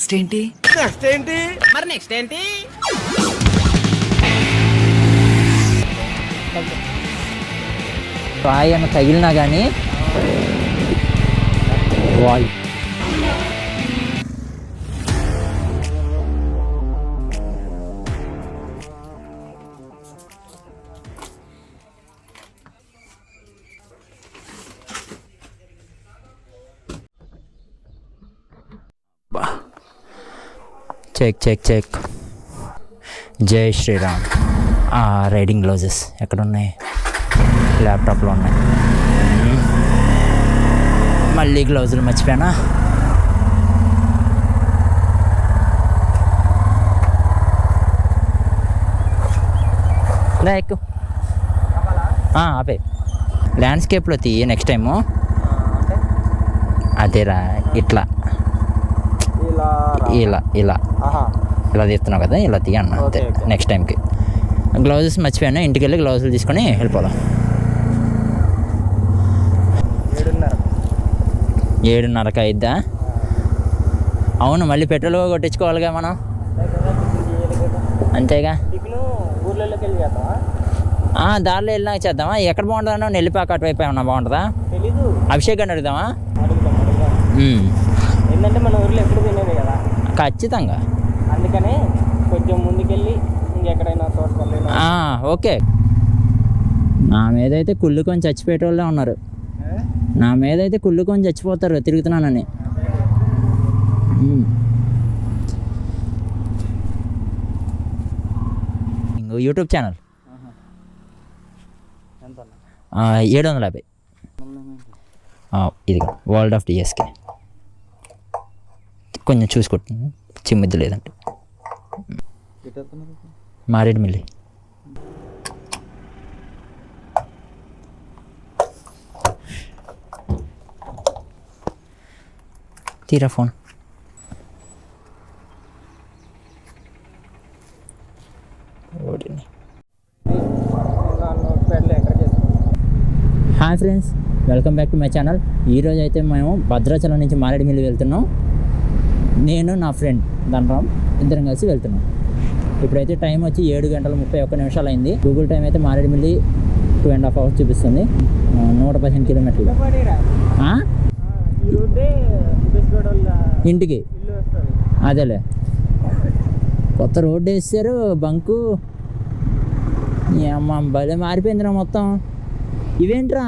Next ఏంటి? మరి next ఏంటి? రాయి అన్న తగిలినా కానీ వాయ్ చెక్ చెక్ చెక్. జై శ్రీరామ్. రైడింగ్ గ్లౌజెస్ ఎక్కడ ఉన్నాయి? ల్యాప్టాప్లో ఉన్నాయి. మళ్ళీ గ్లౌజులు మర్చిపోయానా? ఎక్కు ఆపే. ల్యాండ్స్కేప్లో తీయి నెక్స్ట్ టైము. అదేరా ఇట్లా ఇలా ఇలా ఇలా తీస్తున్నావు కదా, ఇలా తీయ అన్న అంతే. నెక్స్ట్ టైంకి గ్లౌజెస్ మర్చిపోయాను, ఇంటికి వెళ్ళి గ్లౌజులు తీసుకొని వెళ్ళిపోదాం. 7:30 అయిద్దా? అవును, మళ్ళీ పెట్రోల్ కొట్టించుకోవాలిగా మనం, అంతేగా. దారిలో వెళ్ళినాక చేద్దామా? ఎక్కడ బాగుంటుందా? నెల్లిపాక అటువైపు ఏమన్నా బాగుంటుందా? అభిషేక్ అని అడుగుదామా? ఏంటంటే మన ఊర్లో ఎప్పుడు తినేది కదా, ఖచ్చితంగా. అందుకనే కొంచెం ముందుకెళ్ళి ఇంకెక్కడైనా ఓకే. నా మీద అయితే కుళ్ళుకొని చచ్చిపోయేటోళ్ళే ఉన్నారు. నా మీద అయితే కుళ్ళుకొని చచ్చిపోతారు తిరుగుతున్నానని. YouTube channel 750. ఇది వరల్డ్ ఆఫ్ డిఎస్కే. కొంచెం చూసుకుంటున్నాను, చిమ్మిద్దు లేదంటే. మారేడుమిల్లి. తీరా phone. Hi friends, welcome back to my channel. ఈరోజు అయితే మేము భద్రాచలం నుంచి మారేడుమిల్లి వెళ్తున్నాం. నేను నా ఫ్రెండ్ ధనరామ్ ఇద్దరం కలిసి వెళ్తున్నాం. ఇప్పుడైతే టైం వచ్చి 7:31 అయింది. గూగుల్ టైం అయితే మారేడుమిల్లి 2.5 hours చూపిస్తుంది. 115 కిలోమీటర్లు ఇంటికి. అదేలే, కొత్త రోడ్డు వేసారు, బంకు. అమ్మ భలే మారిపోయిందిరా మొత్తం. ఇవేంట్రా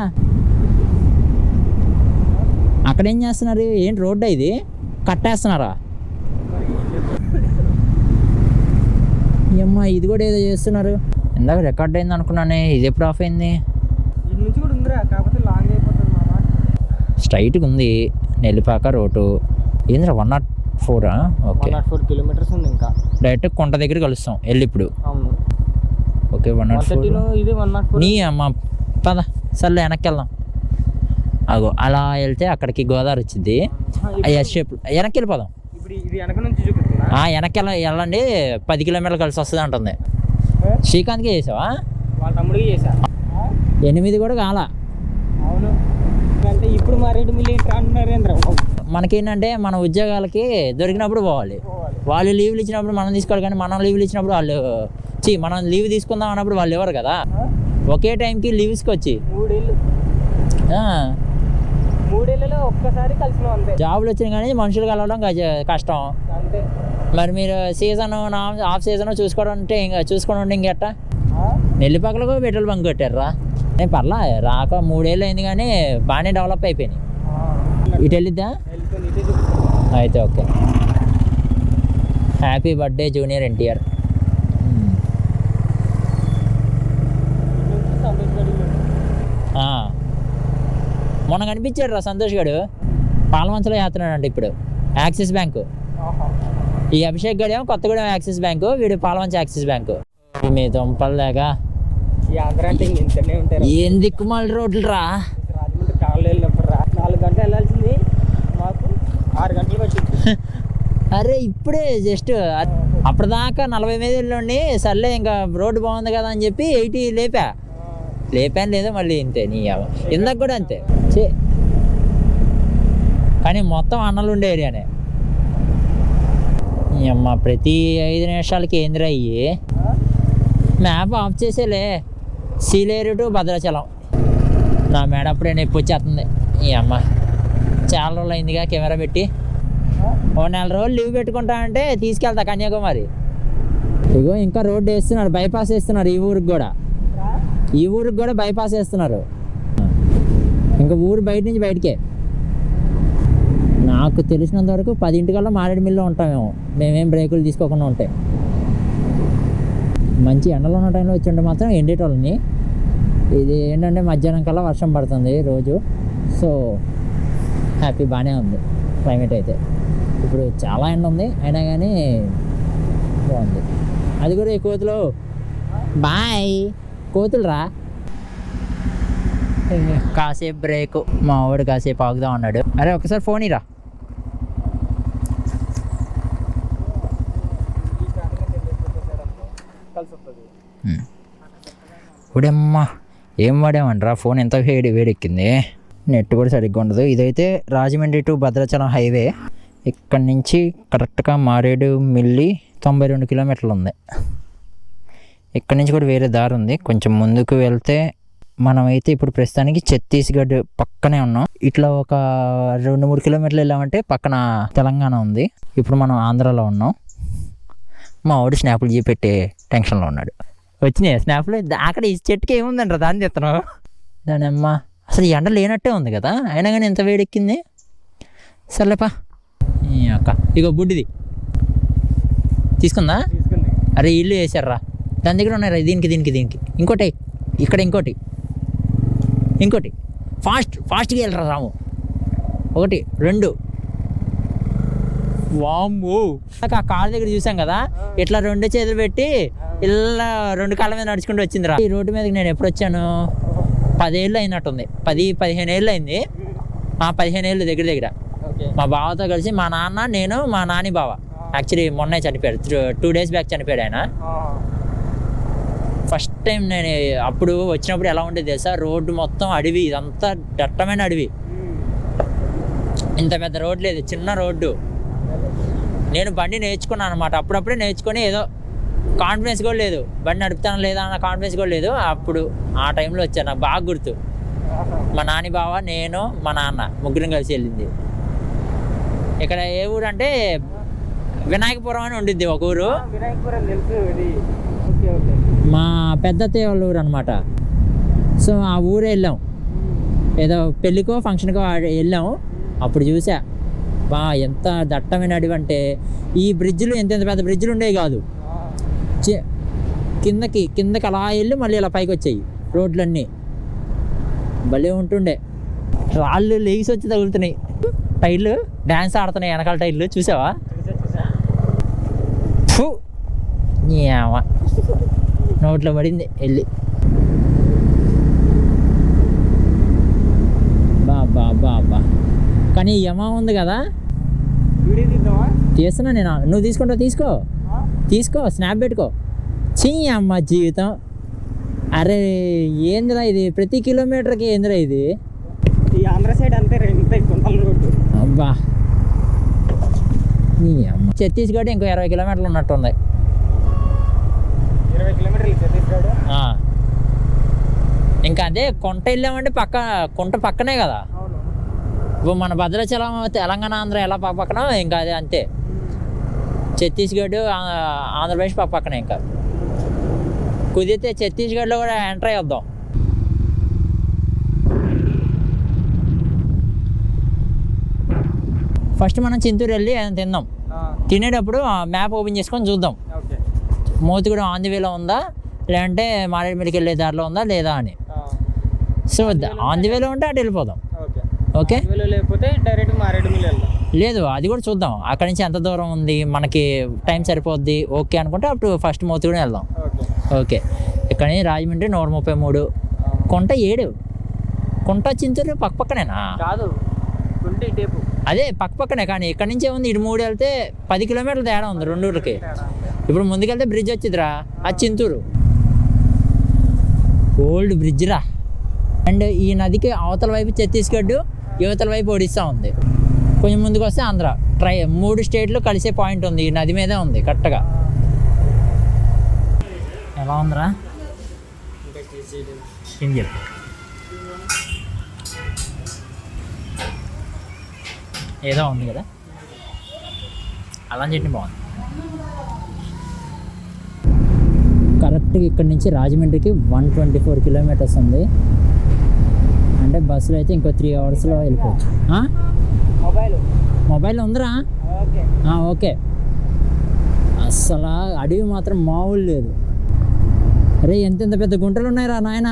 అక్కడేం చేస్తున్నారు? ఏంటి రోడ్డా ఇది? కట్టేస్తున్నారా? అమ్మా ఇది కూడా ఏదో చేస్తున్నారు. ఇందాక రికార్డ్ అయింది అనుకున్నానే, ఇది ఎప్పుడు ఆఫ్ అయింది? స్ట్రైట్గా ఉంది నెల్లిపాక రోడ్డు. ఏంద్రా 104? ఓకే, 104 కిలోమీటర్స్ ఉంది. ఇంకా డైరెక్ట్ కొండ దగ్గర కలుస్తాం వెళ్ళి ఇప్పుడు. ఓకే 104 నీ అమ్మ పద. సర్లే వెనక్కి వెళ్దాం. అగో అలా వెళ్తే అక్కడికి గోదావరి వచ్చింది. ఎస్ షేప్ వెనక్కి వెళ్ళిపోదాం. వెనక్కి వెళ్ళండి, 10 కిలోమీటర్లు కలిసి వస్తుంది అంటుంది. శ్రీకాంత్కి చేసావా? వాళ్ళ తమ్ముడికి చేసా. 8 కూడా కాలా. అవును, అంటే ఇప్పుడు మారేడుమిల్లి అంటున్నారు. మనకేంటంటే మన ఉద్యోగాలకి దొరికినప్పుడు పోవాలి. వాళ్ళు లీవ్లు ఇచ్చినప్పుడు మనం తీసుకోవాలి, కానీ మనం లీవ్లు ఇచ్చినప్పుడు వాళ్ళు మనం లీవ్ తీసుకుందాం అన్నప్పుడు వాళ్ళు ఇవ్వరు కదా. ఒకే టైంకి లీవ్స్కి వచ్చి 3 ఒక్కసారి కలిసినాం అంతే. జాబులు వచ్చినాయి కానీ మనుషులు కలవడం కష్టం అంతే. మరి మీరు సీజన్ ఆఫ్ సీజన్ చూసుకోవడం ఉంటే ఇంకెట్ట? నెల్లిపాకలో కూడా పెట్రోల్ బంక్ కొట్టారా? నేను పర్లా రాక 3 ఏళ్ళు అయింది కానీ బాగానే డెవలప్ అయిపోయినాయి. ఇటు వెళ్ళిద్దా? అయితే okay. Happy birthday junior NTR. మొన్న కనిపించాడు రా సంతోష్ గడు, పాలమంచలో చేస్తున్నాడంట ఇప్పుడు యాక్సిస్ బ్యాంకు. ఈ అభిషేక్ గడేమో కొత్తగూడెం యాక్సిస్ బ్యాంకు, వీడు పాలమంచ యాక్సిస్ బ్యాంకు. మీ దుంపలు లేక ఏం దిక్కుమాల రోడ్లు రా. రాజమండ్రి కాళ్ళు వెళ్ళినప్పుడు 4 గంటలు వెళ్ళాల్సింది, మాకు 6 గంటలు పట్టింది. అరే ఇప్పుడే జస్ట్ అప్పటిదాకా 40 మీద వెళ్ళండి. సర్లే ఇంకా రోడ్డు బాగుంది కదా అని చెప్పి 80 లేపాను లేదో మళ్ళీ ఇంతే. నీ ఇందాక కూడా అంతే. కానీ మొత్తం అన్నలు ఉండే ఏరియానే. అమ్మ ప్రతి 5 నిమిషాలకి ఏందిరా అయ్యి మ్యాప్ ఆఫ్ చేసేలే సీలేరు టు భద్రాచలం. నా మేడ అప్పుడే నొప్పి వచ్చేస్తుంది. ఈ అమ్మ చాలా రోజులు అయిందిగా కెమెరా పెట్టి. ఓ 4 రోజులు లీవ్ పెట్టుకుంటా అంటే తీసుకెళ్తా కన్యాకుమారి. ఇగో ఇంకా రోడ్డు వేస్తున్నారు, బైపాస్ వేస్తున్నారు ఈ ఊరికి కూడా బైపాస్ వేస్తున్నారు. ఇంకా ఊరు బయట నుంచి బయటకే. నాకు తెలిసినంత వరకు 10 మారేడుమిల్లిలో ఉంటామేమో, మేమేం బ్రేకులు తీసుకోకుండా ఉంటాయి. మంచి ఎండలో ఉన్న టైంలో వచ్చి ఉంటే మాత్రం ఎండేటోళ్ళని. ఇది ఏంటంటే మధ్యాహ్నం కల్లా వర్షం పడుతుంది రోజు. సో హ్యాపీ, బాగానే ఉంది క్లైమేట్ అయితే. ఇప్పుడు చాలా ఎండ ఉంది అయినా కానీ బాగుంది. అది కూడా ఈ కోతులు బాయ్ కోతులు రా. కాసేపు బ్రేక్, మా వాడు కాసేపు ఆగుదాం అన్నాడు. అరే ఒకసారి ఫోన్ ఇరా. ఇప్పుడమ్మా ఏం వాడామంటారా, ఫోన్ ఎంత వేడెక్కింది. నెట్ కూడా సరిగ్గా ఉండదు. ఇదైతే రాజమండ్రి టు భద్రాచలం హైవే. ఇక్కడ నుంచి కరెక్ట్గా మారేడుమిల్లి 92 కిలోమీటర్లు ఉంది. ఇక్కడ నుంచి కూడా వేరే దారి ఉంది. కొంచెం ముందుకు వెళ్తే మనమైతే ఇప్పుడు ప్రస్తుతానికి ఛత్తీస్గఢ్ పక్కనే ఉన్నాం. ఇట్లా ఒక 2-3 కిలోమీటర్లు వెళ్ళామంటే పక్కన తెలంగాణ ఉంది. ఇప్పుడు మనం ఆంధ్రాలో ఉన్నాం. మా వాడు స్నాపులు చూపెట్టే టెన్షన్లో ఉన్నాడు. వచ్చినాయి స్నాప్లు. అక్కడ ఈ చెట్టుకి ఏముందంటారా దాన్ని తెస్తున్నావు? దాని అమ్మ అసలు ఎండ లేనట్టే ఉంది కదా, అయినా కానీ ఎంత వేడెక్కింది. సర్లేపా అక్క. ఇగో బుడ్డిది తీసుకుందా? అరే ఇల్లు వేసారా, దాని దగ్గర ఉన్నారా? దీనికి ఇంకోటి, ఇక్కడ ఇంకోటి ఫాస్ట్గా వెళ్ళరా రాము. 1 2 వామ్మో. ఆ కాళ్ళ దగ్గర చూసాం కదా, ఇట్లా 2 చేతులు పెట్టి ఇలా 2 కాళ్ళ మీద నడుచుకుంటూ వచ్చిందిరా. ఈ రోడ్డు మీదకి నేను ఎప్పుడు వచ్చాను? 10 ఏళ్ళు అయినట్టుంది. 10-15 ఏళ్ళు అయింది. 15 ఏళ్ళు దగ్గర. మా బావతో కలిసి మా నాన్న, నేను, మా నాని బావ. యాక్చువల్లీ మొన్నే చనిపోయాడు, 2 days బ్యాక్ చనిపోయాడు ఆయన. ఫస్ట్ టైం నేను అప్పుడు వచ్చినప్పుడు ఎలా ఉండేది తెలుసా, రోడ్డు మొత్తం అడవి, ఇదంతా దట్టమైన అడవి. ఇంత పెద్ద రోడ్డు లేదు, చిన్న రోడ్డు. నేను బండి నేర్చుకున్నాను అనమాట. అప్పుడప్పుడే నేర్చుకొని ఏదో కాన్ఫిడెన్స్ కూడా లేదు, బండి నడుపుతాను లేదా అన్న కాన్ఫిడెన్స్ కూడా లేదు. అప్పుడు ఆ టైంలో వచ్చాను, నాకు బాగా గుర్తు. మా నాని బావ, నేను, మా నాన్న ముగ్గురం కలిసి వెళ్ళింది. ఇక్కడ ఏ ఊరు అంటే వినాయకపురం అని ఉండిద్ది ఒక ఊరు. మా పెద్ద అత్తయ్య వాళ్ళ ఊరు అనమాట. సో ఆ ఊరే వెళ్ళాం, ఏదో పెళ్ళికో ఫంక్షన్కో వెళ్ళాము. అప్పుడు చూసా బా ఎంత దట్టమైన అడవి అంటే, ఈ బ్రిడ్జ్లు ఎంత పెద్ద బ్రిడ్జ్లు ఉండేవి కాదు. కిందకి అలా వెళ్ళి మళ్ళీ ఇలా పైకి వచ్చాయి రోడ్లన్నీ. భలే ఉంటుండే. రాళ్ళు లేచి వచ్చి తగులుతున్నాయి, టైర్లు డ్యాన్స్ ఆడుతున్నాయి వెనకాల టైర్లు. చూసావా? నోట్లో పడింది వెళ్ళి. బా కానీ యమా ఉంది కదా, తీస్తున్నా నేను. నువ్వు తీసుకుంటావు? తీసుకో స్నాప్ పెట్టుకో. చీ అమ్మ జీవితం. అరే ఏందిరా ఇది, ప్రతి కిలోమీటర్కి ఏందిరా ఇది? ఈ ఆంధ్ర సైడ్ అంతే రోడ్డు. అబ్బా నీ అమ్మ. ఛత్తీస్గఢ్ ఇంకో 20 కిలోమీటర్లు ఉన్నట్టుంది. 20 కిలోమీటర్లు ఛత్తీస్గఢ్. ఇంకా అదే కొంట వెళ్ళామంటే కొంట పక్కనే కదా. ఇప్పుడు మన భద్రాచలం తెలంగాణ ఆంధ్ర ఎలా పక్కన, ఇంకా అదే అంతే. ఛత్తీస్గఢ్ ఆంధ్రప్రదేశ్ పక్కనే. ఇంకా కుదిరితే ఛత్తీస్గఢ్లో కూడా ఎంటర్ అయ్యొద్దాం. ఫస్ట్ మనం చింతూరు వెళ్ళి తిందాం. తినేటప్పుడు మ్యాప్ ఓపెన్ చేసుకొని చూద్దాం, మోతిగూడెం ఆన్ ది వేలో ఉందా, లేదంటే మారేడుమిల్లికి వెళ్ళే దారిలో ఉందా లేదా అని. సో ఆన్ ది వేలో ఉంటే అటు వెళ్ళిపోదాం. ఓకే, లేకపోతే డైరెక్ట్ మారేడుమిల్లి వెళ్దాం. లేదు అది కూడా చూద్దాం, అక్కడి నుంచి ఎంత దూరం ఉంది, మనకి టైం సరిపోద్ది ఓకే అనుకుంటే అప్పుడు ఫస్ట్ మోతిగూడెం వెళ్దాం. ఓకే, ఇక్కడ నుంచి రాజమండ్రి 133, కొంట 7. కొంట చింతూరు పక్కనేనా? కాదు, అదే పక్కనే. కానీ ఇక్కడ నుంచి ఏముంది, ఇటు 3 వెళ్తే 10 కిలోమీటర్ల తేడా ఉంది 2 ఊర్లకి. ఇప్పుడు ముందుకెళ్తే బ్రిడ్జ్ వచ్చిందిరా, అది చింతూరు ఓల్డ్ బ్రిడ్జ్ రా. అండ్ ఈ నదికి అవతల వైపు ఛత్తీస్గఢ్, యువతల వైపు ఒడిస్సా ఉంది. కొంచెం ముందుకు వస్తే ఆంధ్ర. 3 స్టేట్లు కలిసే పాయింట్ ఉంది, ఈ నది మీదే ఉంది కరెక్ట్గా. ఎలా ఉందిరా ఏం చెప్పు. ఏదో ఉంది కదా, అల్లం చట్నీ బాగుంది. కరెక్ట్గా ఇక్కడి నుంచి రాజమండ్రికి 124 కిలోమీటర్స్ ఉంది. అంటే బస్సులో అయితే ఇంకో 3 అవర్స్లో వెళ్ళిపోవచ్చు. మొబైల్ ఉందిరా, ఓకే. అస్సలు అడవి మాత్రం మామూలు లేదు. అరే ఎంత పెద్ద గుంటలు ఉన్నాయిరా నాయన.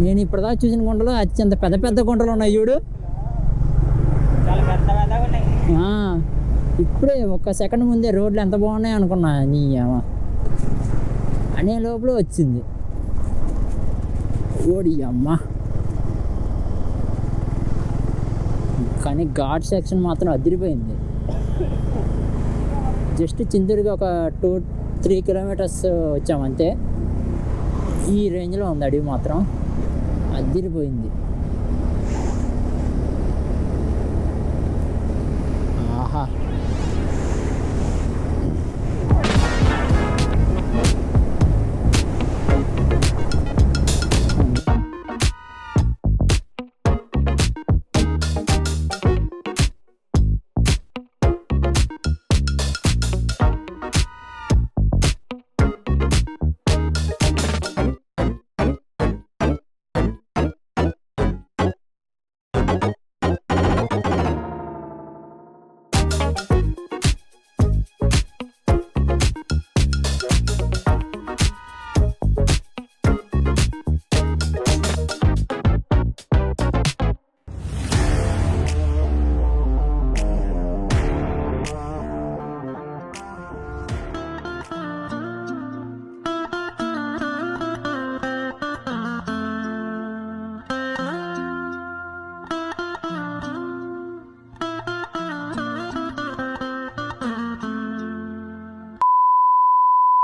నేను ఇప్పటిదాకా చూసిన గుంటలు అత్యంత పెద్ద గుంటలు ఉన్నాయి చూడు. ఇప్పుడే ఒక సెకండ్ ముందే రోడ్లు ఎంత బాగున్నాయి అనుకున్నా, నీ అనే లోపల వచ్చింది. ఓడి అమ్మ. కానీ ఘాట్ సెక్షన్ మాత్రం అదిరిపోయింది. జస్ట్ చింతూరుగా ఒక 2-3 కిలోమీటర్స్ వచ్చామంతే. ఈ రేంజ్లో ఉంది అడవి మాత్రం, అదిరిపోయింది. ఆహా.